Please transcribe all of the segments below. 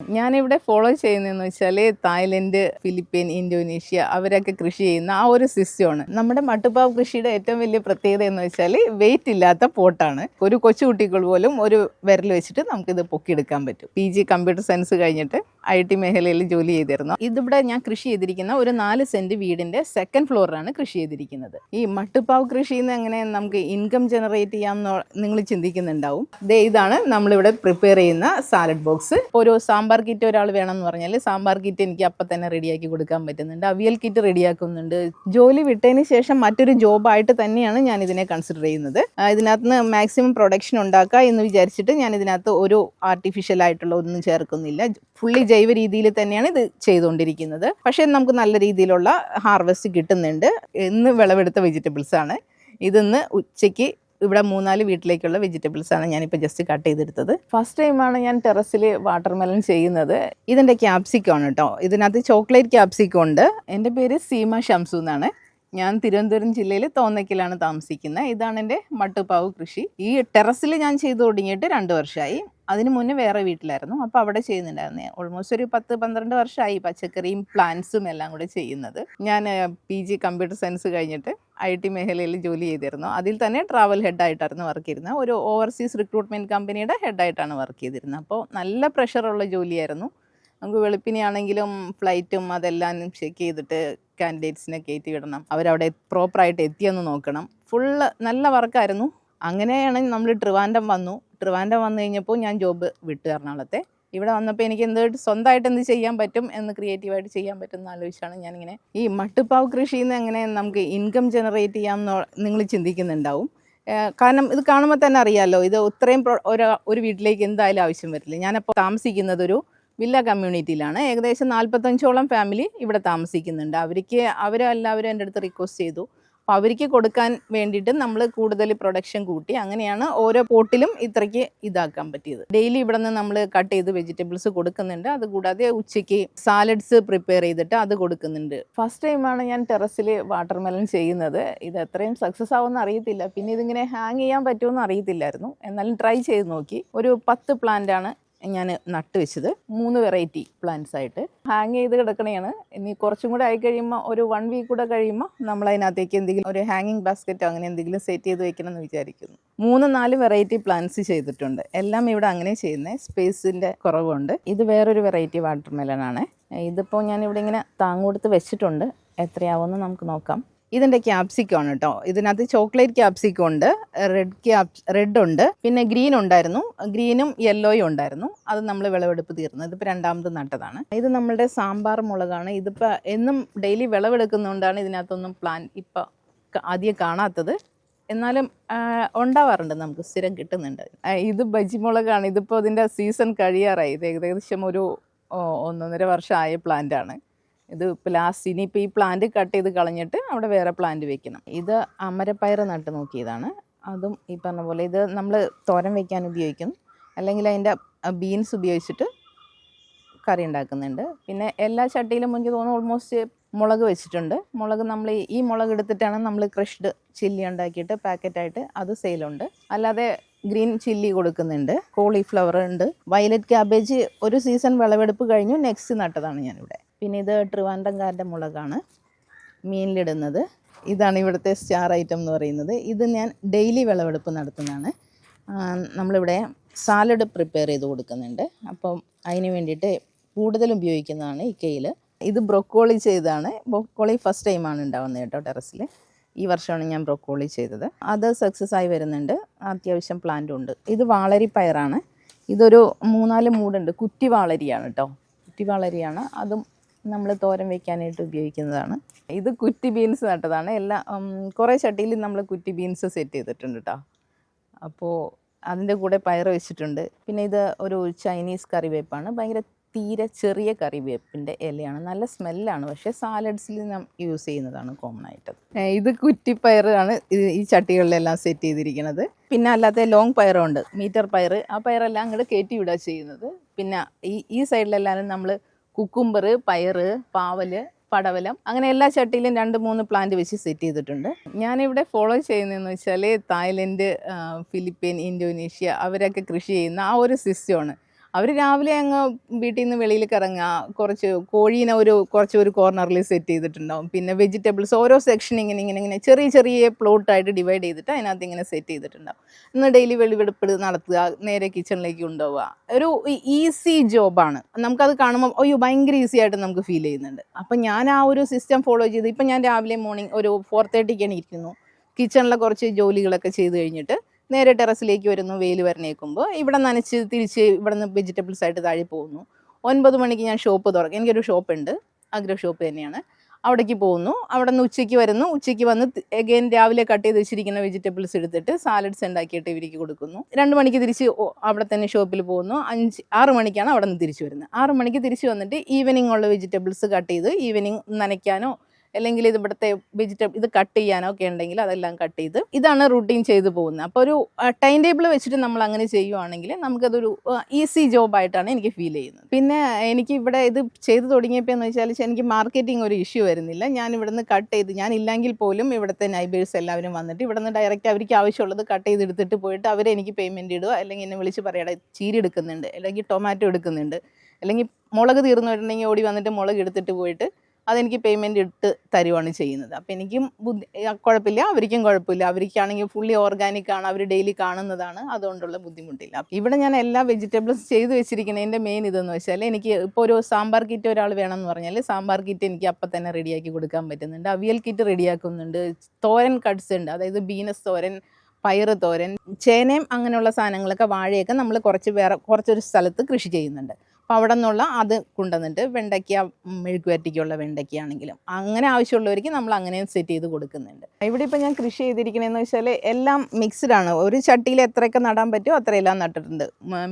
ഞാനിവിടെ ഫോളോ ചെയ്യുന്നതെന്ന് വെച്ചാൽ തായ്ലൻഡ്, ഫിലിപ്പീൻ, ഇന്തോനേഷ്യ അവരൊക്കെ കൃഷി ചെയ്യുന്ന ആ ഒരു സിസ്റ്റമാണ്. നമ്മുടെ മട്ടുപ്പാവ് കൃഷിയുടെ ഏറ്റവും വലിയ പ്രത്യേകത എന്ന് വെച്ചാൽ വെയിറ്റ് ഇല്ലാത്ത പോട്ടാണ്. ഒരു കൊച്ചുകുട്ടികൾ പോലും ഒരു വിരൽ വെച്ചിട്ട് നമുക്കിത് പൊക്കിയെടുക്കാൻ പറ്റും. PG കമ്പ്യൂട്ടർ സയൻസ് കഴിഞ്ഞിട്ട് IT മേഖലയിൽ ജോലി ചെയ്തിരുന്നു. ഇതിവിടെ ഞാൻ കൃഷി ചെയ്തിരിക്കുന്ന ഒരു 4 സെൻറ്റ് വീടിൻ്റെ സെക്കൻഡ് ഫ്ലോറിലാണ് കൃഷി ചെയ്തിരിക്കുന്നത്. ഈ മട്ടുപ്പാവ് കൃഷിയിൽ നിന്ന് എങ്ങനെ നമുക്ക് ഇൻകം ജനറേറ്റ് ചെയ്യാമെന്ന് നിങ്ങൾ ചിന്തിക്കുന്നുണ്ടാവും. ഇതാണ് നമ്മളിവിടെ പ്രിപ്പയർ ചെയ്യുന്ന സാലഡ് ബോക്സ്. ഒരു സാമ്പാർ കിറ്റ് ഒരാൾ വേണമെന്ന് പറഞ്ഞാൽ സാമ്പാർ കിറ്റ് എനിക്ക് അപ്പം തന്നെ റെഡിയാക്കി കൊടുക്കാൻ പറ്റുന്നുണ്ട്. അവിയൽ കിറ്റ് റെഡിയാക്കുന്നുണ്ട്. ജോലി വിട്ടതിന് ശേഷം മറ്റൊരു ജോബായിട്ട് തന്നെയാണ് ഞാൻ ഇതിനെ കൺസിഡർ ചെയ്യുന്നത്. ഇതിനകത്ത് നിന്ന് മാക്സിമം പ്രൊഡക്ഷൻ ഉണ്ടാക്കുക എന്ന് വിചാരിച്ചിട്ട് ഞാൻ ഇതിനകത്ത് ഒരു ആർട്ടിഫിഷ്യൽ ആയിട്ടുള്ള ഒന്നും ചേർക്കുന്നില്ല. ഫുള്ളി ജൈവ രീതിയിൽ തന്നെയാണ് ഇത് ചെയ്തുകൊണ്ടിരിക്കുന്നത്. പക്ഷേ നമുക്ക് നല്ല രീതിയിലുള്ള ഹാർവെസ്റ്റ് കിട്ടുന്നുണ്ട്. ഇന്ന് വിളവെടുത്ത വെജിറ്റബിൾസ് ആണ്. ഇതിന്ന് ഉച്ചയ്ക്ക് ഇവിടെ 3-4 വീട്ടിലേക്കുള്ള വെജിറ്റബിൾസ് ആണ് ഞാനിപ്പോൾ ജസ്റ്റ് കട്ട് ചെയ്തെടുത്തത്. ഫസ്റ്റ് ടൈമാണ് ഞാൻ ടെറസിൽ വാട്ടർമെലൺ ചെയ്യുന്നത്. ഇതിൻ്റെ ക്യാപ്സിക്കം ആണ് കേട്ടോ. ഇതിനകത്ത് ചോക്ലേറ്റ് ക്യാപ്സിക്കം ഉണ്ട്. എൻ്റെ പേര് സീമ ഷംസു എന്നാണ്. ഞാൻ തിരുവനന്തപുരം ജില്ലയിൽ തോന്നയ്ക്കലാണ് താമസിക്കുന്നത്. ഇതാണ് എൻ്റെ മട്ടുപ്പാവ് കൃഷി. ഈ ടെറസിൽ ഞാൻ ചെയ്തു തുടങ്ങിയിട്ട് 2 വർഷമായി. അതിന് മുന്നേ വേറെ വീട്ടിലായിരുന്നു. അപ്പോൾ അവിടെ ചെയ്യുന്നുണ്ടായിരുന്നു. ഓൾമോസ്റ്റ് ഒരു 10-12 വർഷമായി പച്ചക്കറിയും പ്ലാന്റ്സും എല്ലാം കൂടെ ചെയ്യുന്നത്. ഞാൻ PG കമ്പ്യൂട്ടർ സയൻസ് കഴിഞ്ഞിട്ട് IT മേഖലയിൽ ജോലി ചെയ്തിരുന്നു. അതിൽ തന്നെ ട്രാവൽ ഹെഡായിട്ടായിരുന്നു വർക്ക് ചെയ്തിരുന്നത്. ഒരു ഓവർസീസ് റിക്രൂട്ട്മെൻറ്റ് കമ്പനിയുടെ ഹെഡായിട്ടാണ് വർക്ക് ചെയ്തിരുന്നത്. അപ്പോൾ നല്ല പ്രഷറുള്ള ജോലിയായിരുന്നു. നമുക്ക് വെളുപ്പിനെയാണെങ്കിലും ഫ്ലൈറ്റും അതെല്ലാം ചെക്ക് ചെയ്തിട്ട് കാൻഡിഡേറ്റ്സിനെ കയറ്റി വിടണം. അവരവിടെ പ്രോപ്പറായിട്ട് എത്തിയെന്ന് നോക്കണം. നല്ല വർക്കായിരുന്നു. അങ്ങനെയാണ് നമ്മൾ ട്രിവാൻഡ്രം വന്നു കഴിഞ്ഞപ്പോൾ ഞാൻ ജോബ് വിട്ടു എറണാകുളത്തെ. ഇവിടെ വന്നപ്പോൾ എനിക്ക് സ്വന്തമായിട്ട് എന്ത് ചെയ്യാൻ പറ്റും എന്ന് ക്രിയേറ്റീവായിട്ട് ചെയ്യാൻ പറ്റും എന്ന് ആലോചിച്ചാണ് ഞാനിങ്ങനെ ഈ മട്ടുപ്പാവ് കൃഷിയിൽ നിന്ന് എങ്ങനെ നമുക്ക് ഇൻകം ജനറേറ്റ് ചെയ്യാമെന്ന് നിങ്ങൾ ചിന്തിക്കുന്നുണ്ടാവും. കാരണം ഇത് കാണുമ്പോൾ തന്നെ അറിയാമല്ലോ, ഇത് ഇത്രയും ഒരു വീട്ടിലേക്ക് എന്തായാലും ആവശ്യം വരില്ല. ഞാനപ്പോൾ താമസിക്കുന്നത് ഒരു വില്ല കമ്മ്യൂണിറ്റിയിലാണ്. ഏകദേശം 45ഓളം ഫാമിലി ഇവിടെ താമസിക്കുന്നുണ്ട്. അവരെല്ലാവരും എൻ്റെ അടുത്ത് റിക്വസ്റ്റ് ചെയ്തു. അപ്പോൾ അവർക്ക് കൊടുക്കാൻ വേണ്ടിയിട്ട് നമ്മൾ കൂടുതൽ പ്രൊഡക്ഷൻ കൂട്ടി. അങ്ങനെയാണ് ഓരോ പോട്ടിലും ഇത്രയ്ക്ക് ഇതാക്കാൻ പറ്റിയത്. ഡെയിലി ഇവിടെ നിന്ന് നമ്മൾ കട്ട് ചെയ്ത് വെജിറ്റബിൾസ് കൊടുക്കുന്നുണ്ട്. അതുകൂടാതെ ഉച്ചയ്ക്ക് സാലഡ്സ് പ്രിപ്പയർ ചെയ്തിട്ട് അത് കൊടുക്കുന്നുണ്ട്. ഫസ്റ്റ് ടൈമാണ് ഞാൻ ടെറസിൽ വാട്ടർമെലൺ ചെയ്യുന്നത്. ഇത് എത്രയും സക്സസ് ആവുമെന്ന് അറിയത്തില്ല. പിന്നെ ഇതിങ്ങനെ ഹാങ് ചെയ്യാൻ പറ്റുമെന്ന് അറിയത്തില്ലായിരുന്നു. എന്നാലും ട്രൈ ചെയ്ത് നോക്കി. ഒരു 10 പ്ലാന്റാണ് ഞാൻ നട്ട് വെച്ചത്. 3 വെറൈറ്റി പ്ലാന്റ്സ് ആയിട്ട് ഹാങ് ചെയ്ത് കിടക്കണയാണ്. ഇനി കുറച്ചും കൂടെ ആയി കഴിയുമ്പോൾ ഒരു 1 വീക്ക് കൂടെ കഴിയുമ്പോൾ നമ്മൾ അതിനകത്തേക്ക് എന്തെങ്കിലും ഒരു ഹാങ്ങിങ് ബാസ്ക്കറ്റോ അങ്ങനെ എന്തെങ്കിലും സെറ്റ് ചെയ്ത് വെക്കണം എന്ന് വിചാരിക്കുന്നു. 3-4 വെറൈറ്റി പ്ലാന്റ്സ് ചെയ്തിട്ടുണ്ട്. എല്ലാം ഇവിടെ അങ്ങനെ ചെയ്യുന്നത്. സ്പേസിൻ്റെ കുറവുണ്ട്. ഇത് വേറൊരു വെറൈറ്റി വാട്ടർമെലൺ ആണ്. ഇതിപ്പോൾ ഞാനിവിടെ ഇങ്ങനെ താങ്ങുകൊടുത്ത് വെച്ചിട്ടുണ്ട്. എത്രയാവുമെന്ന് നമുക്ക് നോക്കാം. ഇതിൻ്റെ ക്യാപ്സിക്കം ആണ് കേട്ടോ. ഇതിനകത്ത് ചോക്ലേറ്റ് ക്യാപ്സിക്കം ഉണ്ട്, റെഡ് ഉണ്ട്, പിന്നെ ഗ്രീൻ ഉണ്ടായിരുന്നു. ഗ്രീനും യെല്ലോയും ഉണ്ടായിരുന്നു. അത് നമ്മൾ വിളവെടുപ്പ് തീർന്നു. ഇതിപ്പോൾ 2ാമത് നട്ടതാണ്. ഇത് നമ്മളുടെ സാമ്പാർ മുളകാണ്. ഇതിപ്പോൾ എന്നും ഡെയിലി വിളവെടുക്കുന്നതുകൊണ്ടാണ് ഇതിനകത്തൊന്നും പ്ലാൻ ഇപ്പോൾ ആദ്യം കാണാത്തത്. എന്നാലും ഉണ്ടാവാറുണ്ട്, നമുക്ക് സ്ഥിരം കിട്ടുന്നുണ്ട്. ഇത് ബജി മുളകാണ്. ഇതിപ്പോൾ ഇതിൻ്റെ സീസൺ കഴിയാറായി. ഇത് ഏകദേശം ഒരു 1.5 വർഷമായ പ്ലാന്റാണ്. ഇത് ഇനിയിപ്പോൾ ഈ പ്ലാന്റ് കട്ട് ചെയ്ത് കളഞ്ഞിട്ട് അവിടെ വേറെ പ്ലാന്റ് വെക്കണം. ഇത് അമരപ്പയർ നട്ട് നോക്കിയതാണ്. അതും ഈ പറഞ്ഞ പോലെ ഇത് നമ്മൾ തോരൻ വയ്ക്കാൻ ഉപയോഗിക്കും. അല്ലെങ്കിൽ അതിൻ്റെ ബീൻസ് ഉപയോഗിച്ചിട്ട് കറി ഉണ്ടാക്കുന്നുണ്ട്. പിന്നെ എല്ലാ ചട്ടിയിലും എനിക്ക് തോന്നുന്നു ഓൾമോസ്റ്റ് മുളക് വെച്ചിട്ടുണ്ട്. മുളക് നമ്മൾ ഈ മുളക് എടുത്തിട്ടാണ് നമ്മൾ ക്രഷ്ഡ് ചില്ലി ഉണ്ടാക്കിയിട്ട് പാക്കറ്റായിട്ട് അത് സെയിലുണ്ട്. അല്ലാതെ ഗ്രീൻ ചില്ലി കൊടുക്കുന്നുണ്ട്. കോളിഫ്ലവർ ഉണ്ട്. വയലറ്റ് ക്യാബേജ് ഒരു സീസൺ വിളവെടുപ്പ് കഴിഞ്ഞു, നെക്സ്റ്റ് നട്ടതാണ് ഞാനിവിടെ. പിന്നെ ഇത് ട്രിവാൻഡ്രംകാരുടെ മുളകാണ് മീനിലിടുന്നത്. ഇതാണ് ഇവിടുത്തെ സ്റ്റാർ ഐറ്റം എന്ന് പറയുന്നത്. ഇത് ഞാൻ ഡെയിലി വിളവെടുപ്പ് നടത്തുന്നതാണ്. നമ്മളിവിടെ സാലഡ് പ്രിപ്പയർ ചെയ്ത് കൊടുക്കുന്നുണ്ട്. അപ്പം അതിന് വേണ്ടിയിട്ട് കൂടുതൽ ഉപയോഗിക്കുന്നതാണ് ഈ കെയിൽ. ഇത് ബ്രൊക്കോളി ചെയ്തതാണ്. ബ്രൊക്കോളി ഫസ്റ്റ് ടൈമാണ് ഉണ്ടാവുന്നത് കേട്ടോ ടെറസിൽ. ഈ വർഷമാണ് ഞാൻ ബ്രൊക്കോളി ചെയ്തത്. അത് സക്സസ് ആയി വരുന്നുണ്ട്. അത്യാവശ്യം പ്ലാന്റും ഉണ്ട്. ഇത് വാളരിപ്പയറാണ്. ഇതൊരു 3-4 മൂടുണ്ട്. കുറ്റി വാളരിയാണ് കേട്ടോ. കുറ്റി വാളരിയാണ്. അതും നമ്മൾ തോരൻ വയ്ക്കാനായിട്ട് ഉപയോഗിക്കുന്നതാണ്. ഇത് കുറ്റി ബീൻസ് നട്ടതാണ്. കുറേ ചട്ടിയിൽ നമ്മൾ കുറ്റി ബീൻസ് സെറ്റ് ചെയ്തിട്ടുണ്ട് കേട്ടോ. അപ്പോൾ അതിൻ്റെ കൂടെ പയർ വെച്ചിട്ടുണ്ട്. പിന്നെ ഇത് ഒരു ചൈനീസ് കറിവേപ്പാണ്. ഭയങ്കര തീരെ ചെറിയ കറിവേപ്പിൻ്റെ ഇലയാണ്. നല്ല സ്മെല്ലാണ്. പക്ഷേ സാലഡ്സിൽ നാം യൂസ് ചെയ്യുന്നതാണ് കോമൺ ആയിട്ട്. ഇത് കുറ്റിപ്പയറാണ് ഈ ചട്ടികളിലെല്ലാം സെറ്റ് ചെയ്തിരിക്കുന്നത്. പിന്നെ അല്ലാത്ത ലോങ് പയറുണ്ട്, മീറ്റർ പയർ. ആ പയറെല്ലാം അങ്ങോട്ട് കയറ്റി വിടുക ചെയ്യുന്നത്. പിന്നെ ഈ സൈഡിലെല്ലാവരും നമ്മൾ കുക്കുംബർ, പയറ്, പാവല്, പടവലം അങ്ങനെ എല്ലാ ചട്ടിയിലും 2-3 പ്ലാന്റ് വെച്ച് സെറ്റ് ചെയ്തിട്ടുണ്ട്. ഞാനിവിടെ ഫോളോ ചെയ്യുന്നതെന്ന് വെച്ചാൽ തായ്ലൻഡ്, ഫിലിപ്പീൻ, ഇന്തോനേഷ്യ അവരൊക്കെ കൃഷി ചെയ്യുന്ന ആ ഒരു സിസ്റ്റമാണ്. അവർ രാവിലെ അങ്ങ് വീട്ടിൽ നിന്ന് വെളിയിലേക്ക് ഇറങ്ങുക, കുറച്ച് കോഴീനെ കുറച്ച് കോർണറിൽ സെറ്റ് ചെയ്തിട്ടുണ്ടാവും. പിന്നെ വെജിറ്റബിൾസ് ഓരോ സെക്ഷൻ ഇങ്ങനെ ചെറിയ ചെറിയ പ്ലോട്ടായിട്ട് ഡിവൈഡ് ചെയ്തിട്ട് അതിനകത്ത് ഇങ്ങനെ സെറ്റ് ചെയ്തിട്ടുണ്ടാവും. ഇന്ന് ഡെയിലി വെളിവെടുപ്പ് നടത്തുക, നേരെ കിച്ചണിലേക്ക് കൊണ്ടുപോവുക. ഒരു ഈസി ജോബാണ്. നമുക്കത് കാണുമ്പോൾ അയ്യോ ഭയങ്കര ഈസി ആയിട്ട് നമുക്ക് ഫീൽ ചെയ്യുന്നുണ്ട്. അപ്പം ഞാൻ ആ ഒരു സിസ്റ്റം ഫോളോ ചെയ്ത് ഇപ്പം ഞാൻ രാവിലെ മോർണിംഗ് ഒരു 4:30 ഇരിക്കുന്നു. കിച്ചണിലെ കുറച്ച് ജോലികളൊക്കെ ചെയ്ത് കഴിഞ്ഞിട്ട് നേരെ ടെറസിലേക്ക് വരുന്നു. വെയിൽ വരണേക്കുമ്പോൾ ഇവിടെ നനച്ച് തിരിച്ച് ഇവിടെ നിന്ന് വെജിറ്റബിൾസ് ആയിട്ട് താഴെ പോകുന്നു. 9 മണിക്ക് ഞാൻ ഷോപ്പ് തുറക്കും. എനിക്കൊരു ഷോപ്പുണ്ട്, അഗ്രോ ഷോപ്പ് തന്നെയാണ്. അവിടേക്ക് പോകുന്നു. അവിടെ നിന്ന് ഉച്ചയ്ക്ക് വരുന്നു. ഉച്ചയ്ക്ക് വന്ന് എഗെയിൻ രാവിലെ കട്ട് ചെയ്ത് വെച്ചിരിക്കുന്ന വെജിറ്റബിൾസ് എടുത്തിട്ട് സാലഡ്സ് ഉണ്ടാക്കിയിട്ട് ഇവർക്ക് കൊടുക്കുന്നു. 2 മണിക്ക് തിരിച്ച് അവിടെ തന്നെ ഷോപ്പിൽ പോകുന്നു. 6 മണിക്കാണ് അവിടെ നിന്ന് തിരിച്ച് വരുന്നത്. 6 മണിക്ക് തിരിച്ച് വന്നിട്ട് ഈവനിങ് ഉള്ള വെജിറ്റബിൾസ് കട്ട് ചെയ്ത് ഈവനിങ് നനയ്ക്കാനോ അല്ലെങ്കിൽ ഇത് ഇവിടുത്തെ ഇത് കട്ട് ചെയ്യാനോ ഒക്കെ ഉണ്ടെങ്കിൽ അതെല്ലാം കട്ട് ചെയ്ത് ഇതാണ് റൂട്ടീൻ ചെയ്ത് പോകുന്നത്. അപ്പോൾ ഒരു ടൈം ടേബിൾ വെച്ചിട്ട് നമ്മൾ അങ്ങനെ ചെയ്യുവാണെങ്കിൽ നമുക്കതൊരു ഈസി ജോബായിട്ടാണ് എനിക്ക് ഫീൽ ചെയ്യുന്നത്. പിന്നെ എനിക്ക് ഇവിടെ ഇത് ചെയ്ത് തുടങ്ങിയപ്പോൾ എന്ന് വെച്ചാൽ എനിക്ക് മാർക്കറ്റിംഗ് ഒരു ഇഷ്യൂ വരുന്നില്ല. ഞാൻ ഇവിടുന്ന് കട്ട് ചെയ്ത് ഞാൻ ഇല്ലെങ്കിൽ പോലും ഇവിടുത്തെ നൈബേഴ്സ് എല്ലാവരും വന്നിട്ട് ഇവിടുന്ന് ഡയറക്റ്റ് അവർക്ക് ആവശ്യമുള്ളത് കട്ട് ചെയ്തെടുത്തിട്ട് പോയിട്ട് അവരെനിക്ക് പേയ്മെൻറ്റ് ഇടുക, അല്ലെങ്കിൽ എന്നെ വിളിച്ച് പറയട ചീരി എടുക്കുന്നുണ്ട്, അല്ലെങ്കിൽ ടൊമാറ്റോ എടുക്കുന്നുണ്ട്, അല്ലെങ്കിൽ മുളക് തീർന്നു വരുന്നുണ്ടെങ്കിൽ ഓടി വന്നിട്ട് മുളക് എടുത്തിട്ട് പോയിട്ട് അതെനിക്ക് പേയ്മെൻറ്റ് ഇട്ട് തരുവാണ് ചെയ്യുന്നത്. അപ്പോൾ എനിക്കും കുഴപ്പമില്ല, അവർക്കും കുഴപ്പമില്ല. അവർക്കാണെങ്കിൽ ഫുള്ളി ഓർഗാനിക് ആണ്, അവർ ഡെയിലി കാണുന്നതാണ്, അതുകൊണ്ടുള്ള ബുദ്ധിമുട്ടില്ല. ഇവിടെ ഞാൻ എല്ലാ വെജിറ്റബിൾസ് ചെയ്ത് വെച്ചിരിക്കുന്നതിൻ്റെ മെയിൻ ഇതെന്ന് വെച്ചാൽ എനിക്ക് ഇപ്പോൾ ഒരു സാമ്പാർ കിറ്റ് ഒരാൾ വേണമെന്ന് പറഞ്ഞാൽ സാമ്പാർ കിറ്റ് എനിക്ക് അപ്പം തന്നെ റെഡിയാക്കി കൊടുക്കാൻ പറ്റുന്നുണ്ട്. അവിയൽ കിറ്റ് റെഡിയാക്കുന്നുണ്ട്. തോരൻ കട്ട്സ് ഉണ്ട്, അതായത് ബീനസ് തോരൻ, പയറ് തോരൻ, ചേനയും അങ്ങനെയുള്ള സാധനങ്ങളൊക്കെ വാഴയൊക്കെ നമ്മൾ കുറച്ചൊരു സ്ഥലത്ത് കൃഷി ചെയ്യുന്നുണ്ട്. അപ്പോൾ അവിടെ നിന്നുള്ള അത് കൊണ്ടുവന്നിട്ട് വെണ്ടയ്ക്ക മെഴുക്കുവരട്ടിക്കുള്ള വെണ്ടയ്ക്കയാണെങ്കിലും അങ്ങനെ ആവശ്യമുള്ളവർക്ക് നമ്മൾ അങ്ങനെ സെറ്റ് ചെയ്ത് കൊടുക്കുന്നുണ്ട്. ഇവിടെ ഇപ്പോൾ ഞാൻ കൃഷി ചെയ്തിരിക്കുന്നതെന്ന് വെച്ചാൽ എല്ലാം മിക്സ്ഡാണ്. ഒരു ചട്ടിയിൽ എത്രയൊക്കെ നടാൻ പറ്റുമോ അത്രയെല്ലാം നട്ടിട്ടുണ്ട്.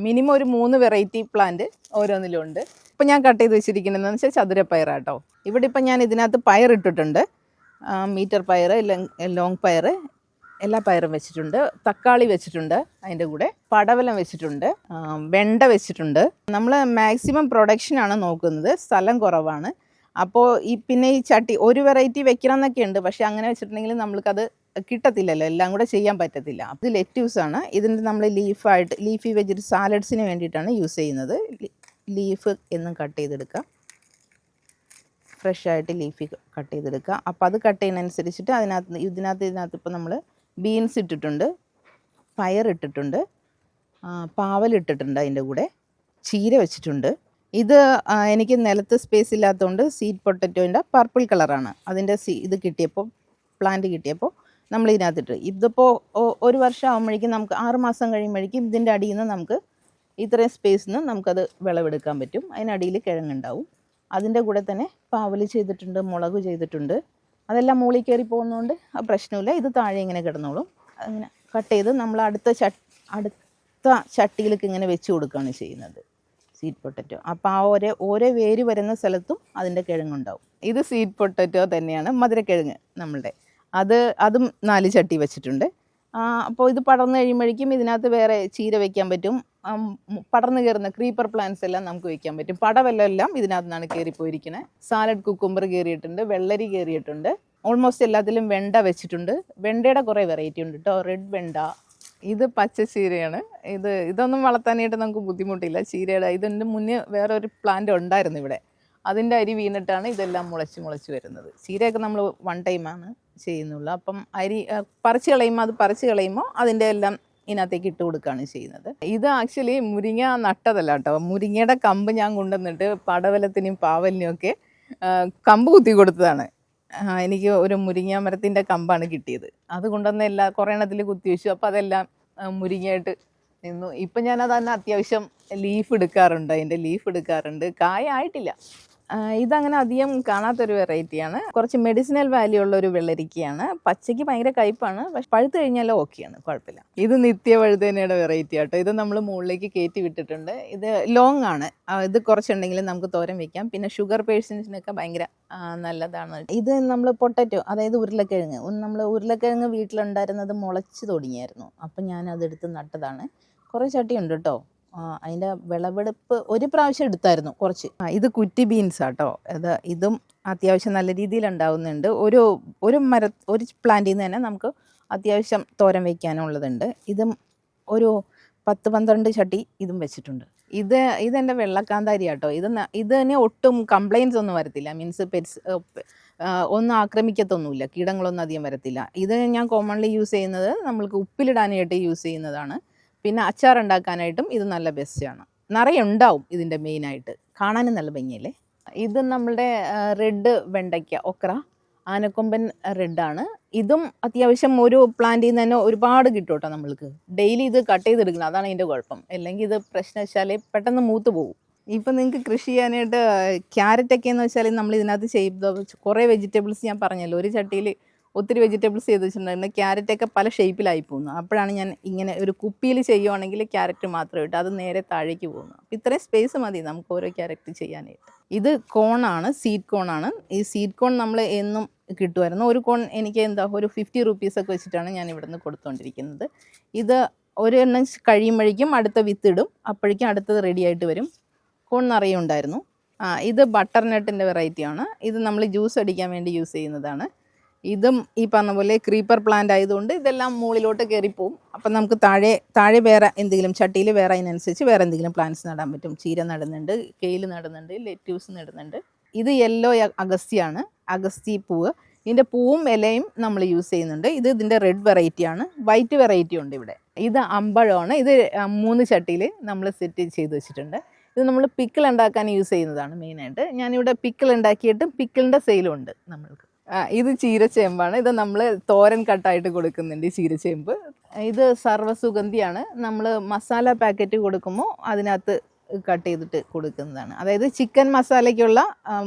മിനിമം ഒരു 3 വെറൈറ്റി പ്ലാന്റ് ഓരോന്നിലും ഉണ്ട്. ഇപ്പോൾ ഞാൻ കട്ട് ചെയ്ത് വെച്ചിരിക്കുന്നതെന്ന് വെച്ചാൽ ചതുരപ്പയറാട്ടോ. ഇവിടെ ഇപ്പം ഞാൻ ഇതിനകത്ത് പയറിട്ടിട്ടുണ്ട്. മീറ്റർ പയർ, ലോങ് പയർ, എല്ലാ പയറും വെച്ചിട്ടുണ്ട്. തക്കാളി വെച്ചിട്ടുണ്ട്, അതിൻ്റെ കൂടെ പടവലം വെച്ചിട്ടുണ്ട്, വെണ്ട വെച്ചിട്ടുണ്ട്. നമ്മൾ മാക്സിമം പ്രൊഡക്ഷനാണ് നോക്കുന്നത്, സ്ഥലം കുറവാണ്. അപ്പോൾ പിന്നെ ഈ ചട്ടി ഒരു വെറൈറ്റി വെക്കണം എന്നൊക്കെ ഉണ്ട്, പക്ഷേ അങ്ങനെ വെച്ചിട്ടുണ്ടെങ്കിൽ നമ്മൾക്കത് കിട്ടത്തില്ലല്ലോ, എല്ലാം കൂടെ ചെയ്യാൻ പറ്റത്തില്ല. ഇത് ലെറ്റ്യൂസാണ്. ഇതിൻ്റെ നമ്മൾ ലീഫി വെജിറ്റബിൾ സാലഡ്സിന് വേണ്ടിയിട്ടാണ് യൂസ് ചെയ്യുന്നത്. ലീഫ് എന്നും കട്ട് ചെയ്തെടുക്കുക, ഫ്രഷായിട്ട് ലീഫി കട്ട് ചെയ്തെടുക്കുക. അപ്പോൾ അത് കട്ട് ചെയ്യുന്നതനുസരിച്ചിട്ട് ഇതിനകത്ത് ഇപ്പോൾ നമ്മൾ ബീൻസ് ഇട്ടിട്ടുണ്ട്, പയറിട്ടിട്ടുണ്ട്, പാവലിട്ടിട്ടുണ്ട്, അതിൻ്റെ കൂടെ ചീര വെച്ചിട്ടുണ്ട്. ഇത് എനിക്ക് നിലത്ത് സ്പേസ് ഇല്ലാത്തതുകൊണ്ട് സ്വീറ്റ് പൊട്ടറ്റോൻ്റെ പർപ്പിൾ കളറാണ് അതിൻ്റെ പ്ലാന്റ് കിട്ടിയപ്പോൾ നമ്മൾ ഇതിനകത്തിട്ട്. ഇതിപ്പോൾ 1 വർഷം ആകുമ്പോഴേക്കും നമുക്ക് 6 മാസം കഴിയുമ്പോഴേക്കും ഇതിൻ്റെ അടിയിൽ നിന്ന് നമുക്ക് ഇത്രയും സ്പേസിൽ നിന്ന് നമുക്കത് വിളവെടുക്കാൻ പറ്റും. അതിനടിയിൽ കിഴങ്ങുണ്ടാവും. അതിൻ്റെ കൂടെ തന്നെ പാവൽ ചെയ്തിട്ടുണ്ട്, മുളക് ചെയ്തിട്ടുണ്ട്. അതെല്ലാം മുകളിൽ കയറി പോകുന്നതുകൊണ്ട് ആ പ്രശ്നമില്ല. ഇത് താഴെ ഇങ്ങനെ കിടന്നോളും. അങ്ങനെ കട്ട് ചെയ്ത് നമ്മൾ അടുത്ത ചട്ടിയിലേക്ക് ഇങ്ങനെ വെച്ച് കൊടുക്കുകയാണ് ചെയ്യുന്നത് സ്വീറ്റ് പൊട്ടറ്റോ. അപ്പോൾ ആ ഓരോ വേര് വരുന്ന സ്ഥലത്തും അതിൻ്റെ കിഴങ്ങുണ്ടാവും. ഇത് സ്വീറ്റ് പൊട്ടറ്റോ തന്നെയാണ്, മധുരക്കിഴങ്ങ് നമ്മളുടെ. അതും 4 ചട്ടി വെച്ചിട്ടുണ്ട്. അപ്പോൾ ഇത് പടർന്നു കഴിയുമ്പോഴേക്കും ഇതിനകത്ത് വേറെ ചീര വയ്ക്കാൻ പറ്റും. പടർന്നു കയറുന്ന ക്രീപ്പർ പ്ലാന്റ്സ് എല്ലാം നമുക്ക് വയ്ക്കാൻ പറ്റും. പടവെല്ലാം ഇതിനകത്ത് നിന്നാണ് കയറിപ്പോയിരിക്കുന്നത്. സാലഡ് കുക്കുംബർ കയറിയിട്ടുണ്ട്, വെള്ളരി കയറിയിട്ടുണ്ട്. ഓൾമോസ്റ്റ് എല്ലാത്തിലും വെണ്ട വെച്ചിട്ടുണ്ട്. വെണ്ടയുടെ കുറേ വെറൈറ്റി ഉണ്ട് കേട്ടോ, റെഡ് വെണ്ട. ഇത് പച്ചച്ചീരയാണ്. ഇതൊന്നും വളർത്താനായിട്ട് നമുക്ക് ബുദ്ധിമുട്ടില്ല. ചീരയുടെ ഇതിൻ്റെ മുന്നേ വേറൊരു പ്ലാന്റ് ഉണ്ടായിരുന്നു ഇവിടെ, അതിൻ്റെ അരി വീണിട്ടാണ് ഇതെല്ലാം മുളച്ച് വരുന്നത്. ചീരയൊക്കെ നമ്മൾ 1 ടൈമാണ് ചെയ്യുന്നുള്ളൂ. അപ്പം അരി പറിച്ച് കളയുമ്പോൾ അതിൻ്റെ എല്ലാം ഇതിനകത്തേക്ക് ഇട്ട് കൊടുക്കുകയാണ് ചെയ്യുന്നത്. ഇത് ആക്ച്വലി മുരിങ്ങ നട്ടതല്ല കേട്ടോ. മുരിങ്ങയുടെ കമ്പ് ഞാൻ കൊണ്ടുവന്നിട്ട് പടവലത്തിനും പാവലിനും ഒക്കെ കമ്പ് കുത്തി കൊടുത്തതാണ്. എനിക്ക് ഒരു മുരിങ്ങ മരത്തിൻ്റെ കമ്പാണ് കിട്ടിയത്. അത് കൊണ്ടുവന്ന് കുറേ എണ്ണത്തിൽ കുത്തി വെച്ചു. അപ്പോൾ അതെല്ലാം മുരിങ്ങയായിട്ട് നിന്നു. ഇപ്പം ഞാനത് തന്നെ അത്യാവശ്യം ലീഫ് എടുക്കാറുണ്ട്. കായ ആയിട്ടില്ല. ഇതങ്ങനെ അധികം കാണാത്തൊരു വെറൈറ്റിയാണ്. കുറച്ച് മെഡിസിനൽ വാല്യൂ ഉള്ള ഒരു വെള്ളരിക്കയാണ്. പച്ചയ്ക്ക് ഭയങ്കര കയ്പ്പാണ്, പക്ഷെ പഴുത്ത് കഴിഞ്ഞാൽ ഓക്കെയാണ്, കുഴപ്പമില്ല. ഇത് നിത്യവഴുതനയുടെ വെറൈറ്റി ആട്ടോ. ഇത് നമ്മൾ മുകളിലേക്ക് കയറ്റി വിട്ടിട്ടുണ്ട്. ഇത് ലോങ് ആണ്. ഇത് കുറച്ചുണ്ടെങ്കിലും നമുക്ക് തോരൻ വെക്കാം. പിന്നെ ഷുഗർ പേഷ്യൻസിനൊക്കെ ഭയങ്കര നല്ലതാണ്. ഇത് നമ്മൾ പൊട്ടറ്റോ, അതായത് ഉരുളക്കിഴങ്ങ് വീട്ടിലുണ്ടായിരുന്നത് മുളച്ച് തുടങ്ങിയായിരുന്നു. അപ്പം ഞാൻ അതെടുത്ത് നട്ടതാണ്. കുറേ ചട്ടിയുണ്ട് കേട്ടോ. അതിൻ്റെ വിളവെടുപ്പ് ഒരു പ്രാവശ്യം എടുത്തായിരുന്നു കുറച്ച്. ഇത് കുറ്റി ബീൻസ് ആട്ടോ. ഇതും അത്യാവശ്യം നല്ല രീതിയിൽ ഉണ്ടാവുന്നുണ്ട്. ഒരു പ്ലാന്റിൽ നിന്ന് തന്നെ നമുക്ക് അത്യാവശ്യം തോരൻ വയ്ക്കാനുള്ളതുണ്ട്. ഇതും ഒരു 10-12 ചട്ടി ഇതും വെച്ചിട്ടുണ്ട്. ഇതെൻ്റെ വെള്ളക്കാന്താരി കേട്ടോ. ഇത് തന്നെ ഒട്ടും കംപ്ലയിൻസ് ഒന്നും വരത്തില്ല. മീൻസ് ഒന്നും ആക്രമിക്കത്തൊന്നുമില്ല, കീടങ്ങളൊന്നും അധികം വരത്തില്ല. ഇത് ഞാൻ കോമൺലി യൂസ് ചെയ്യുന്നത് നമ്മൾക്ക് ഉപ്പിലിടാനായിട്ട് യൂസ് ചെയ്യുന്നതാണ്. പിന്നെ അച്ചാർ ഉണ്ടാക്കാനായിട്ടും ഇത് നല്ല ബെസ്റ്റാണ്. നിറയെ ഉണ്ടാവും ഇതിൻ്റെ മെയിനായിട്ട്. കാണാനും നല്ല ഭംഗിയല്ലേ. ഇത് നമ്മളുടെ റെഡ് വെണ്ടയ്ക്ക, ഒക്ര, ആനക്കൊമ്പൻ റെഡാണ്. ഇതും അത്യാവശ്യം ഒരു പ്ലാന്റിൽ നിന്ന് തന്നെ ഒരുപാട് കിട്ടും കേട്ടോ നമ്മൾക്ക്. ഡെയിലി ഇത് കട്ട് ചെയ്തെടുക്കണം, അതാണ് ഇതിൻ്റെ കുഴപ്പം. അല്ലെങ്കിൽ ഇത് പ്രശ്നം വെച്ചാൽ പെട്ടെന്ന് മൂത്ത് പോകും. ഇപ്പം നിങ്ങൾക്ക് കൃഷി ചെയ്യാനായിട്ട് ക്യാരറ്റൊക്കെ എന്ന് വെച്ചാൽ നമ്മൾ ഇതിനകത്ത് ചെയ്ത കുറേ വെജിറ്റബിൾസ് ഞാൻ പറഞ്ഞല്ലോ, ഒരു ചട്ടിയിൽ ഒത്തിരി വെജിറ്റബിൾസ് ചെയ്ത് വെച്ചിട്ടുണ്ടായിരുന്നു. ക്യാരറ്റൊക്കെ പല ഷേപ്പിലായി പോകുന്നു. അപ്പോഴാണ് ഞാൻ ഇങ്ങനെ ഒരു കുപ്പിയിൽ ചെയ്യുവാണെങ്കിൽ ക്യാരറ്റ് മാത്രം ഇട്ട് അത് നേരെ താഴേക്ക് പോകുന്നു. അപ്പോൾ ഇത്രയും സ്പേസ് മതി നമുക്ക് ഓരോ ക്യാരറ്റ് ചെയ്യാനായിട്ട്. ഇത് കോണാണ്, സീഡ് കോണാണ്. ഈ സീഡ് കോൺ നമ്മൾ എന്നും കിട്ടുമായിരുന്നു. ഒരു കോൺ എനിക്ക് ഒരു 50 റുപ്പീസൊക്കെ വെച്ചിട്ടാണ് ഞാൻ ഇവിടെ നിന്ന് കൊടുത്തുകൊണ്ടിരിക്കുന്നത്. ഇത് ഒരെണ്ണം കഴിയുമ്പോഴേക്കും അടുത്ത വിത്തിടും, അപ്പോഴേക്കും അടുത്തത് റെഡി ആയിട്ട് വരും. കോൺ നിറയെ ഉണ്ടായിരുന്നു. ഇത് ബട്ടർ നട്ടിൻ്റെ വെറൈറ്റിയാണ്. ഇത് നമ്മൾ ജ്യൂസ് അടിക്കാൻ വേണ്ടി യൂസ് ചെയ്യുന്നതാണ്. ഇതും ഈ പറഞ്ഞ പോലെ ക്രീപ്പർ പ്ലാന്റ് ആയതുകൊണ്ട് ഇതെല്ലാം മുകളിലോട്ട് കയറിപ്പോവും. അപ്പം നമുക്ക് താഴെ വേറെ എന്തെങ്കിലും ചട്ടിയിൽ വേറെ അതിനനുസരിച്ച് വേറെ എന്തെങ്കിലും പ്ലാന്റ്സ് നടാൻ പറ്റും. ചീര നടുന്നുണ്ട്, കെയിൽ നടുന്നുണ്ട്, ലെറ്റ്യൂസ് നടുന്നുണ്ട്. ഇത് യെല്ലോ അഗസ്തിയാണ്, അഗസ്തി പൂവ്. ഇതിൻ്റെ പൂവും ഇലയും നമ്മൾ യൂസ് ചെയ്യുന്നുണ്ട്. ഇതിൻ്റെ റെഡ് വെറൈറ്റിയാണ്. വൈറ്റ് വെറൈറ്റി ഉണ്ട് ഇവിടെ. ഇത് അമ്പഴമാണ്. ഇത് 3 ചട്ടിയിൽ നമ്മൾ സെറ്റ് ചെയ്ത് വെച്ചിട്ടുണ്ട്. ഇത് നമ്മൾ പിക്കിൾ ഉണ്ടാക്കാൻ യൂസ് ചെയ്യുന്നതാണ് മെയിനായിട്ട്. ഞാനിവിടെ പിക്കിൾ ഉണ്ടാക്കിയിട്ട് പിക്കിളിൻ്റെ സെയിലും ഉണ്ട് നമ്മൾക്ക്. ഇത് ചീരച്ചേമ്പാണ്. ഇത് നമ്മൾ തോരൻ കട്ടായിട്ട് കൊടുക്കുന്നുണ്ട് ഈ ചീരച്ചേമ്പ്. ഇത് സർവ്വസുഗന്ധിയാണ്. നമ്മൾ മസാല പാക്കറ്റ് കൊടുക്കുമ്പോൾ അതിനകത്ത് കട്ട് ചെയ്തിട്ട് കൊടുക്കുന്നതാണ്. അതായത് ചിക്കൻ മസാലയ്ക്കുള്ള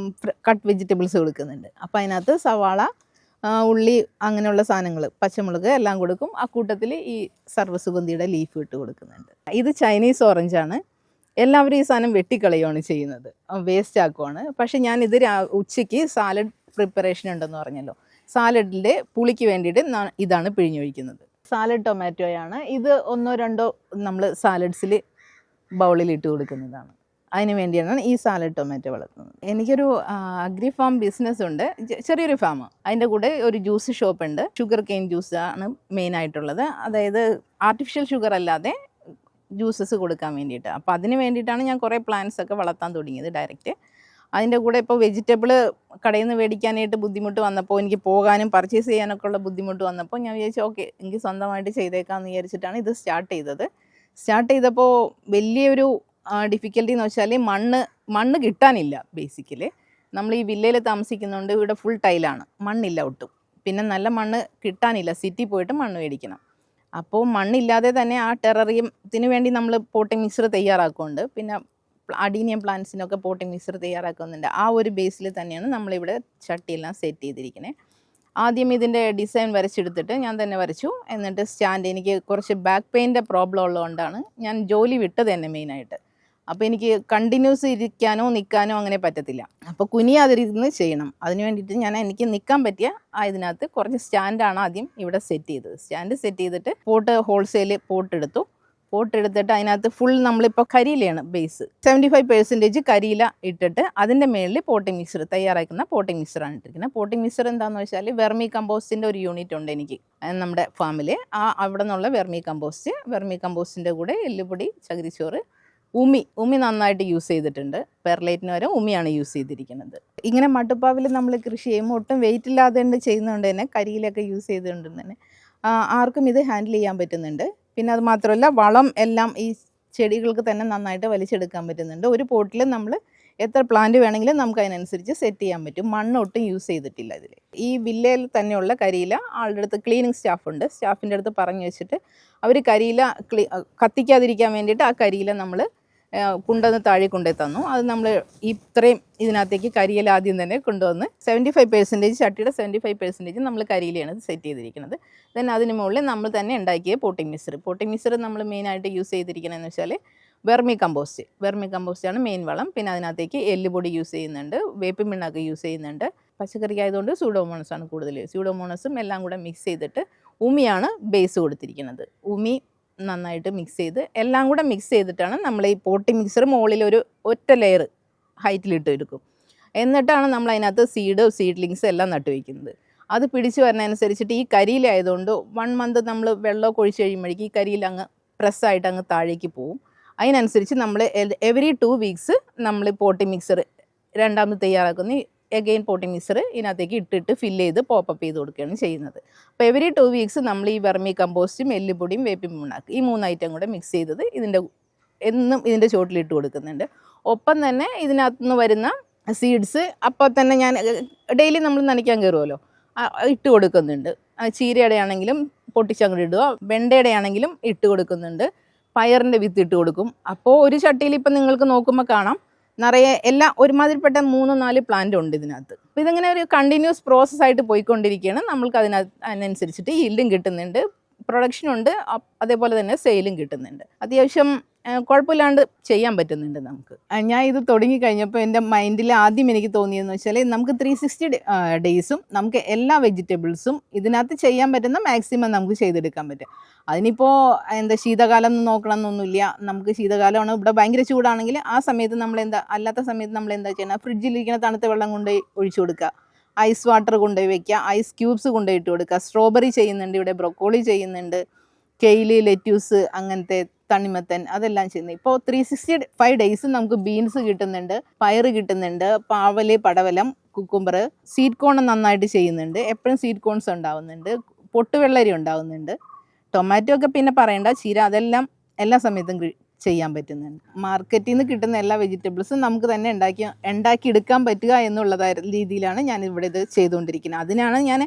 കട്ട് വെജിറ്റബിൾസ് കൊടുക്കുന്നുണ്ട്. അപ്പോൾ അതിനകത്ത് സവാള, ഉള്ളി, അങ്ങനെയുള്ള സാധനങ്ങൾ, പച്ചമുളക് എല്ലാം കൊടുക്കും. ആ കൂട്ടത്തിൽ ഈ സർവ്വസുഗന്ധിയുടെ ലീഫ് ഇട്ട് കൊടുക്കുന്നുണ്ട്. ഇത് ചൈനീസ് ഓറഞ്ചാണ്. എല്ലാവരും ഈ സാധനം വെട്ടിക്കളയുകയാണ് ചെയ്യുന്നത്, വേസ്റ്റ് ആക്കുവാണ്. പക്ഷേ ഞാനിത് ഉച്ചയ്ക്ക് സാലഡ് പ്രിപ്പറേഷൻ ഉണ്ടെന്ന് പറഞ്ഞല്ലോ. സാലഡിൻ്റെ പുളിക്ക് വേണ്ടിയിട്ട് ഇതാണ് പിഴിഞ്ഞൊഴിക്കുന്നത്. സാലഡ് ടൊമാറ്റോയാണ്. ഇത് 1-2 നമ്മൾ സാലഡ്സിൽ ബൗളിൽ ഇട്ട് കൊടുക്കുന്നതാണ്. അതിന് വേണ്ടിയാണ് ഈ സാലഡ് ടൊമാറ്റോ വളർത്തുന്നത്. എനിക്കൊരു അഗ്രി ഫാം ബിസിനസ് ഉണ്ട്, ചെറിയൊരു ഫാം. അതിൻ്റെ കൂടെ ഒരു ജ്യൂസ് ഷോപ്പ് ഉണ്ട്. ഷുഗർ കെയിൻ ജ്യൂസ് ആണ് മെയിനായിട്ടുള്ളത്. അതായത് ആർട്ടിഫിഷ്യൽ ഷുഗർ അല്ലാതെ ജ്യൂസസ് കൊടുക്കാൻ വേണ്ടിയിട്ട്. അപ്പോൾ അതിന് വേണ്ടിയിട്ടാണ് ഞാൻ കുറേ പ്ലാന്റ്സ് ഒക്കെ വളർത്താൻ തുടങ്ങിയത് ഡയറക്റ്റ്. അതിൻ്റെ കൂടെ ഇപ്പോൾ വെജിറ്റബിൾ കടയിൽ നിന്ന് മേടിക്കാനായിട്ട് ബുദ്ധിമുട്ട് വന്നപ്പോൾ, എനിക്ക് പോകാനും പർച്ചേസ് ചെയ്യാനൊക്കെ ഉള്ള ബുദ്ധിമുട്ട് വന്നപ്പോൾ ഞാൻ വിചാരിച്ചു ഓക്കെ എനിക്ക് സ്വന്തമായിട്ട് ചെയ്തേക്കാമെന്ന് വിചാരിച്ചിട്ടാണ് ഇത് സ്റ്റാർട്ട് ചെയ്തത്. സ്റ്റാർട്ട് ചെയ്തപ്പോൾ വലിയൊരു ഡിഫിക്കൽട്ടി എന്ന് വെച്ചാൽ മണ്ണ് കിട്ടാനില്ല. ബേസിക്കലി നമ്മൾ ഈ വില്ലയിൽ താമസിക്കുന്നുണ്ട്, ഇവിടെ ഫുൾ ടൈലാണ്, മണ്ണില്ല ഒട്ടും. പിന്നെ നല്ല മണ്ണ് കിട്ടാനില്ല, സിറ്റി പോയിട്ട് മണ്ണ് മേടിക്കണം. അപ്പോൾ മണ്ണില്ലാതെ തന്നെ ആ ടെററിയത്തിന് വേണ്ടി നമ്മൾ പോട്ടിംഗ് മിക്സർ തയ്യാറാക്കുന്നുണ്ട്. പിന്നെ അഡീനിയം പ്ലാന്റ്സിനൊക്കെ പോട്ടിംഗ് മിക്സർ തയ്യാറാക്കുന്നുണ്ട്. ആ ഒരു ബേസിൽ തന്നെയാണ് നമ്മളിവിടെ ചട്ടിയെല്ലാം സെറ്റ് ചെയ്തിരിക്കുന്നത്. ആദ്യം ഇതിൻ്റെ ഡിസൈൻ വരച്ചെടുത്തിട്ട് ഞാൻ തന്നെ വരച്ചു. എന്നിട്ട് സ്റ്റാൻഡ്, എനിക്ക് കുറച്ച് ബാക്ക് പെയിൻ്റെ പ്രോബ്ലം ഉള്ളതുകൊണ്ടാണ് ഞാൻ ജോലി വിട്ടത് തന്നെ മെയിനായിട്ട്. അപ്പോൾ എനിക്ക് കണ്ടിന്യൂസ് ഇരിക്കാനോ നിൽക്കാനോ അങ്ങനെ പറ്റത്തില്ല. അപ്പോൾ കുനിയാതിരുന്ന് ചെയ്യണം. അതിന് വേണ്ടിയിട്ട് എനിക്ക് നിൽക്കാൻ പറ്റിയ ഇതിനകത്ത് കുറച്ച് സ്റ്റാൻഡാണ് ആദ്യം ഇവിടെ സെറ്റ് ചെയ്തത്. സ്റ്റാൻഡ് സെറ്റ് ചെയ്തിട്ട് ഹോൾസെയിൽ പോട്ട് എടുത്തിട്ട് അതിനകത്ത് ഫുൾ നമ്മളിപ്പോൾ കരിയിലയാണ് ബേസ്. 75% കരിയില ഇട്ടിട്ട് അതിൻ്റെ മേളിൽ പോട്ടിംഗ് മിക്സർ, തയ്യാറാക്കുന്ന പോട്ടിംഗ് മിക്സറാണ് ഇട്ടിരിക്കുന്നത്. പോട്ടിംഗ് മിക്സർ എന്താണെന്ന് വെച്ചാൽ വെർമി കമ്പോസ്റ്റിൻ്റെ ഒരു യൂണിറ്റ് ഉണ്ട് എനിക്ക് നമ്മുടെ ഫാമിൽ. അവിടെ നിന്നുള്ള വെർമി കമ്പോസ്റ്റിൻ്റെ കൂടെ എല്ലുപൊടി, ചകിരിച്ചോറ്, ഉമി നന്നായിട്ട് യൂസ് ചെയ്തിട്ടുണ്ട്. പെർലൈറ്റിന് വരെ ഉമിയാണ് യൂസ് ചെയ്തിരിക്കുന്നത്. ഇങ്ങനെ മട്ടുപ്പാവിൽ നമ്മൾ കൃഷി ചെയ്യുമ്പോൾ ഒട്ടും വെയിറ്റ് ഇല്ലാതെ ചെയ്യുന്നതുകൊണ്ട് തന്നെ, കരിയിലൊക്കെ യൂസ് ചെയ്തുകൊണ്ട് തന്നെ ആർക്കും ഇത് ഹാൻഡിൽ ചെയ്യാൻ പറ്റുന്നുണ്ട്. പിന്നെ അത് മാത്രമല്ല വളം എല്ലാം ഈ ചെടികൾക്ക് തന്നെ നന്നായിട്ട് വലിച്ചെടുക്കാൻ പറ്റുന്നുണ്ട്. ഒരു പോട്ടിൽ നമ്മൾ എത്ര പ്ലാന്റ് വേണമെങ്കിലും നമുക്ക് അതിനനുസരിച്ച് സെറ്റ് ചെയ്യാൻ പറ്റും. മണ്ണ് ഒട്ടും യൂസ് ചെയ്തിട്ടില്ല ഇതിൽ. ഈ വില്ലയിൽ തന്നെയുള്ള കരിയില ആളുടെ അടുത്ത് ക്ലീനിങ് സ്റ്റാഫുണ്ട്, സ്റ്റാഫിൻ്റെ അടുത്ത് പറഞ്ഞു വെച്ചിട്ട് അവർ കരിയില കത്തിക്കാതിരിക്കാൻ വേണ്ടിയിട്ട് ആ കരിയില നമ്മൾ കൊണ്ടുവന്ന് താഴെ കൊണ്ടേ തന്നു. അത് നമ്മൾ ഇത്രയും ഇതിനകത്തേക്ക് കരിയില ആദ്യം തന്നെ കൊണ്ടുവന്ന് 75% ചട്ടിയുടെ 75% നമ്മൾ കരിയിലയാണ് സെറ്റ് ചെയ്തിരിക്കുന്നത്. ദെൻ അതിന് മുകളിൽ നമ്മൾ തന്നെ ഉണ്ടാക്കിയ പോട്ടിംഗ് മിക്സർ നമ്മൾ മെയിനായിട്ട് യൂസ് ചെയ്തിരിക്കുന്നതെന്ന് വെച്ചാൽ വെർമി കമ്പോസ്റ്റാണ് മെയിൻ വളം. പിന്നെ അതിനകത്തേക്ക് എല്ലുപൊടി യൂസ് ചെയ്യുന്നുണ്ട്, വേപ്പിൻ പിണ്ണാക്ക് യൂസ് ചെയ്യുന്നുണ്ട്. പച്ചക്കറി ആയതുകൊണ്ട് സ്യൂഡോമോണസാണ് കൂടുതൽ. സ്യൂഡോമോണസും എല്ലാം കൂടെ മിക്സ് ചെയ്തിട്ട് ഉമിയാണ് ബേസ് കൊടുത്തിരിക്കുന്നത്. ഉമി നന്നായിട്ട് മിക്സ് ചെയ്ത് എല്ലാം കൂടെ മിക്സ് ചെയ്തിട്ടാണ് നമ്മൾ ഈ പോട്ടിംഗ് മിക്സർ മുകളിൽ ഒറ്റ ലെയർ ഹൈറ്റിലിട്ട് എടുക്കും. എന്നിട്ടാണ് നമ്മൾ അതിനകത്ത് സീഡ്ലിങ്സ് എല്ലാം നട്ടുവയ്ക്കുന്നത്. അത് പിടിച്ച് വരുന്നതനുസരിച്ചിട്ട് ഈ കരിയിലായതുകൊണ്ട് 1 മന്ത് നമ്മൾ വെള്ളമൊക്കെ ഒഴിച്ച് കഴിയുമ്പോഴേക്കും ഈ കരിയിൽ അങ്ങ് പ്രസ്സായിട്ട് അങ്ങ് താഴേക്ക് പോവും. അതിനനുസരിച്ച് നമ്മൾ എവറി 2 വീക്സ് നമ്മൾ പോട്ടി മിക്സർ രണ്ടാമത് തയ്യാറാക്കുന്ന എഗെയിൻ പോട്ടി മിക്സർ ഇതിനകത്തേക്ക് ഇട്ടിട്ട് ഫില്ല് ചെയ്ത് പോപ്പപ്പ് ചെയ്ത് കൊടുക്കുകയാണ് ചെയ്യുന്നത്. അപ്പോൾ എവറി 2 വീക്സ് നമ്മൾ ഈ വെർമി കമ്പോസ്റ്റും എല്ലുപൊടിയും വേപ്പിൻ പിണ്ണാക്ക് ഈ 3 ഐറ്റം കൂടെ മിക്സ് ചെയ്തത് എന്നും ഇതിൻ്റെ ചോട്ടിലിട്ട് കൊടുക്കുന്നുണ്ട്. ഒപ്പം തന്നെ ഇതിനകത്തുനിന്ന് വരുന്ന സീഡ്സ് അപ്പോൾ തന്നെ ഞാൻ ഡെയിലി നമ്മൾ നനയ്ക്കാൻ കയറുമല്ലോ, ഇട്ട് കൊടുക്കുന്നുണ്ട്. ചീരയുടെ ആണെങ്കിലും പൊട്ടിച്ചങ്ങോട്ട് ഇടുക, വെണ്ടയുടെ ആണെങ്കിലും ഇട്ട് കൊടുക്കുന്നുണ്ട്, പയറിൻ്റെ വിത്ത് ഇട്ട് കൊടുക്കും. അപ്പോൾ ഒരു ചട്ടിയിൽ ഇപ്പം നിങ്ങൾക്ക് നോക്കുമ്പോൾ കാണാം നിറയെ എല്ലാം ഒരുമാതിരിപ്പെട്ട 3-4 പ്ലാന്റ് ഉണ്ട് ഇതിനകത്ത്. അപ്പോൾ ഇതിങ്ങനെ ഒരു കണ്ടിന്യൂസ് പ്രോസസ്സായിട്ട് പോയിക്കൊണ്ടിരിക്കുകയാണ്. നമ്മൾക്ക് അതിനനുസരിച്ചിട്ട് ഈൽഡും കിട്ടുന്നുണ്ട്, പ്രൊഡക്ഷനുണ്ട്, അതേപോലെ തന്നെ സെയിലും കിട്ടുന്നുണ്ട്. അത്യാവശ്യം കുഴപ്പമില്ലാണ്ട് ചെയ്യാൻ പറ്റുന്നുണ്ട് നമുക്ക്. ഞാൻ ഇത് തുടങ്ങി കഴിഞ്ഞപ്പോൾ എൻ്റെ മൈൻഡിൽ ആദ്യം എനിക്ക് തോന്നിയതെന്ന് വെച്ചാൽ നമുക്ക് 360 ഡേയ്സും നമുക്ക് എല്ലാ വെജിറ്റബിൾസും ഇതിനകത്ത് ചെയ്യാൻ പറ്റുന്ന മാക്സിമം നമുക്ക് ചെയ്തെടുക്കാൻ പറ്റും. അതിനിപ്പോൾ ശീതകാലം നോക്കണം എന്നൊന്നുമില്ല. നമുക്ക് ശീതകാലമാണ്, ഇവിടെ ഭയങ്കര ചൂടാണെങ്കിൽ ആ സമയത്ത് അല്ലാത്ത സമയത്ത് നമ്മൾ എന്താ ചെയ്യുന്നത്, ഫ്രിഡ്ജിലിരിക്കുന്ന തണുത്ത വെള്ളം കൊണ്ട് ഒഴിച്ചു കൊടുക്കുക, ഐസ് വാട്ടർ കൊണ്ടുപോയി വയ്ക്കുക, ഐസ് ക്യൂബ്സ് കൊണ്ടുപോയിട്ട് കൊടുക്കുക. സ്ട്രോബെറി ചെയ്യുന്നുണ്ട്, ഇവിടെ ബ്രൊക്കോളി ചെയ്യുന്നുണ്ട്, കെയിലി, ലെറ്റ്യൂസ്, അങ്ങനത്തെ തണ്ണിമത്തൻ, അതെല്ലാം ചെയ്യുന്നത്. ഇപ്പോൾ 365 ഡേയ്സ് നമുക്ക് ബീൻസ് കിട്ടുന്നുണ്ട്, പയർ കിട്ടുന്നുണ്ട്, പാവല്, പടവലം, കുക്കുംബർ, സ്വീറ്റ് കോൺ നന്നായിട്ട് ചെയ്യുന്നുണ്ട്, എപ്പോഴും സ്വീറ്റ് കോൺസ് ഉണ്ടാവുന്നുണ്ട്, പൊട്ടുവെള്ളരി ഉണ്ടാവുന്നുണ്ട്, ടൊമാറ്റോ ഒക്കെ പിന്നെ പറയണ്ട, ചീര, അതെല്ലാം എല്ലാ സമയത്തും ചെയ്യാൻ പറ്റുന്നുണ്ട്. മാർക്കറ്റിൽ നിന്ന് കിട്ടുന്ന എല്ലാ വെജിറ്റബിൾസും നമുക്ക് തന്നെ ഉണ്ടാക്കിയെടുക്കാൻ പറ്റുക എന്നുള്ള രീതിയിലാണ് ഞാൻ ഇവിടെ ഇത് ചെയ്തുകൊണ്ടിരിക്കുന്നത്. അതിനാണ് ഞാൻ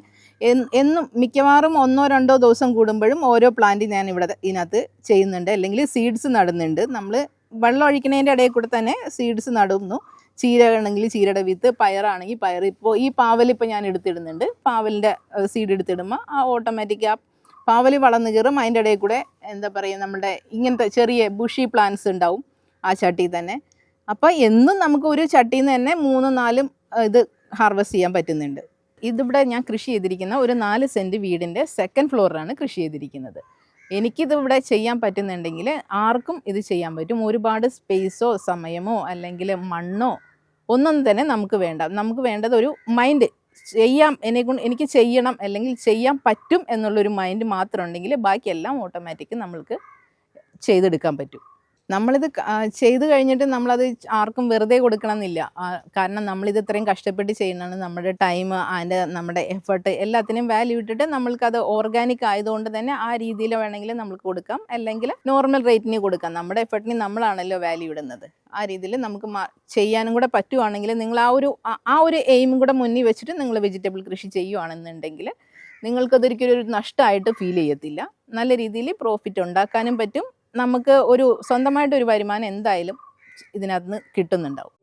എന്നും മിക്കവാറും 1-2 ദിവസം കൂടുമ്പോഴും ഓരോ പ്ലാന്റ് ഞാൻ ഇതിനകത്ത് ചെയ്യുന്നുണ്ട്. അല്ലെങ്കിൽ സീഡ്സ് നടുന്നുണ്ട്. നമ്മൾ വെള്ളം ഒഴിക്കുന്നതിൻ്റെ ഇടയിൽ കൂടെ തന്നെ സീഡ്സ് നടുന്നു. ചീര ആണെങ്കിൽ ചീരയുടെ വിത്ത്, പയറാണെങ്കിൽ പയർ. ഇപ്പോൾ ഈ പാവലിപ്പോൾ ഞാൻ എടുത്തിടുന്നുണ്ട്. പാവലിൻ്റെ സീഡ് എടുത്തിടുമ്പോൾ ഓട്ടോമാറ്റിക് പാവൽ വളർന്നു കയറും. അതിൻ്റെ ഇടയിൽ കൂടെ എന്താ പറയുക, നമ്മുടെ ഇങ്ങനത്തെ ചെറിയ ബുഷി പ്ലാന്റ്സ് ഉണ്ടാവും ആ ചട്ടിയിൽ തന്നെ. അപ്പോൾ എന്നും നമുക്ക് ഒരു ചട്ടിയിൽ നിന്ന് തന്നെ 3-4 ഇത് ഹാർവെസ്റ്റ് ചെയ്യാൻ പറ്റുന്നുണ്ട്. ഇതിവിടെ ഞാൻ കൃഷി ചെയ്തിരിക്കുന്ന ഒരു 4 സെൻറ്റ് വീടിൻ്റെ 2nd ഫ്ലോറിലാണ് കൃഷി ചെയ്തിരിക്കുന്നത്. എനിക്കിതിവിടെ ചെയ്യാൻ പറ്റുന്നുണ്ടെങ്കിൽ ആർക്കും ഇത് ചെയ്യാൻ പറ്റും. ഒരുപാട് സ്പേസോ സമയമോ അല്ലെങ്കിൽ മണ്ണോ ഒന്നും തന്നെ നമുക്ക് വേണ്ട. നമുക്ക് വേണ്ടത് ഒരു മൈൻഡ്, എനിക്ക് ചെയ്യണം അല്ലെങ്കിൽ ചെയ്യാൻ പറ്റും എന്നുള്ളൊരു മൈൻഡ് മാത്രം ഉണ്ടെങ്കിൽ ബാക്കിയെല്ലാം ഓട്ടോമാറ്റിക് നമ്മൾക്ക് ചെയ്തെടുക്കാൻ പറ്റും. നമ്മളിത് ചെയ്ത് കഴിഞ്ഞിട്ട് നമ്മളത് ആർക്കും വെറുതെ കൊടുക്കണം എന്നില്ല. കാരണം നമ്മളിത് ഇത്രയും കഷ്ടപ്പെട്ട് ചെയ്യുന്നതാണ്. നമ്മുടെ ടൈം, നമ്മുടെ എഫേർട്ട് എല്ലാത്തിനും വാല്യൂ ഇട്ടിട്ട് നമ്മൾക്കത് ഓർഗാനിക് ആയതുകൊണ്ട് തന്നെ ആ രീതിയിൽ വേണമെങ്കിൽ നമ്മൾക്ക് കൊടുക്കാം, അല്ലെങ്കിൽ നോർമൽ റേറ്റിന് കൊടുക്കാം. നമ്മുടെ എഫേർട്ടിന് നമ്മളാണല്ലോ വാല്യൂ ഇടുന്നത്. ആ രീതിയിൽ നമുക്ക് ചെയ്യാനും കൂടെ പറ്റുവാണെങ്കിൽ നിങ്ങൾ ആ ഒരു എയിമും കൂടെ മുന്നിൽ വെച്ചിട്ട് നിങ്ങൾ വെജിറ്റബിൾ കൃഷി ചെയ്യുവാണെന്നുണ്ടെങ്കിൽ നിങ്ങൾക്കതൊരിക്കലും ഒരു നഷ്ടമായിട്ട് ഫീൽ ചെയ്യത്തില്ല. നല്ല രീതിയിൽ പ്രോഫിറ്റ് ഉണ്ടാക്കാനും പറ്റും. നമുക്ക് സ്വന്തമായിട്ടൊരു വരുമാനം എന്തായാലും ഇതിനകത്ത് നിന്ന് കിട്ടുന്നുണ്ടാവും.